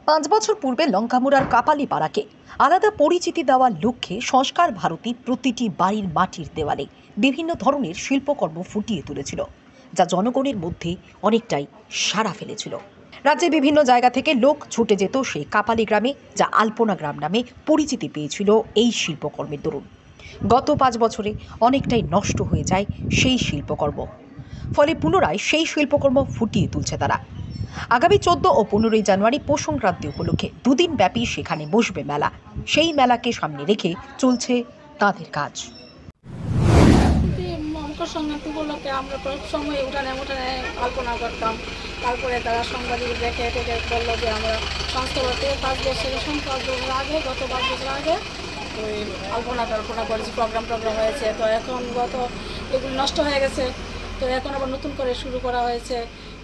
5 বছর পূর্বে লঙ্কামুড়ার কাপালিপাড়াকে আলাদা পরিচিতি দেওয়ার লক্ষ্যে সংস্কার ভারতী প্রতিটি বাড়ির মাটির দেওয়ালে বিভিন্ন ধরনের শিল্পকর্ম ফুটিয়ে তুলেছিল, যা জনগণের মধ্যে অনেকটাই সাড়া ফেলেছিল। রাজ্যের বিভিন্ন জায়গা থেকে লোক ছুটে যেত সেই কাপালি গ্রামে, যা আলপনা গ্রাম নামে পরিচিতি পেয়েছিল এই শিল্পকর্মের দরুন। গত 5 বছরে অনেকটাই নষ্ট হয়ে যায় সেই শিল্পকর্ম, ফলে পুনরায় সেই শিল্পকর্ম ফুটিয়ে তুলছে তারা। আগামী 14 ও 15 জানুয়ারি পৌষ সংক্রান্তি উপলক্ষে দুদিন ব্যাপী সেখানে বসবে মেলা। সেই মেলাকে সামনে রেখে চলছে তাদের কাজ। মকর সংক্রান্তি উপলক্ষে আমরা সময় উঠানে আলপনা করতাম। তারপরে তারা সাংবাদিক দেখে বললো যে আমরা সংস্থাতে 5 বছর আগে, গত 5 বছর আগে ওই আলপনা করেছি, প্রোগ্রাম হয়েছে। তো এখন এগুলো নষ্ট হয়ে গেছে, তো এখন আবার নতুন করে শুরু করা হয়েছে।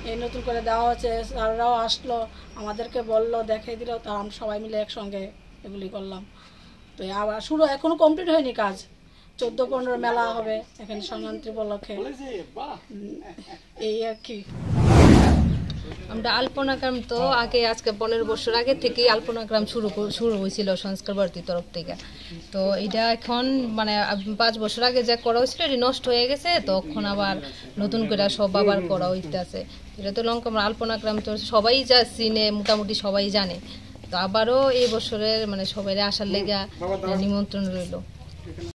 এই নতুন করে দেওয়া হচ্ছে, স্যাররাও আসলো, আমাদেরকে বললো, দেখিয়ে দিল, তা আমরা সবাই মিলে একসঙ্গে এগুলি করলাম। তো আবার এখনো কমপ্লিট হয়নি কাজ। 14-15 মেলা হবে এখানে সংক্রান্তি উপলক্ষে, এই আর কি। আমরা আলপনা গ্রাম তো আজকে 15 বছর আগে থেকেই আলপনা গ্রাম শুরু হয়েছিল সংস্কার ভারতীর তরফ থেকে। তো এটা এখন 5 বছর আগে যা করা হয়েছিল এটা নষ্ট হয়ে গেছে, তখন আবার নতুন করে সব আবার করা হইতেছে। এটা তো লঙ্কামুড়া আলপনা গ্রাম তো সবাই যা চিনে, মোটামুটি সবাই জানে। তো আবারও এই বছরের সবাই আসার লেগে নিমন্ত্রণ রইল।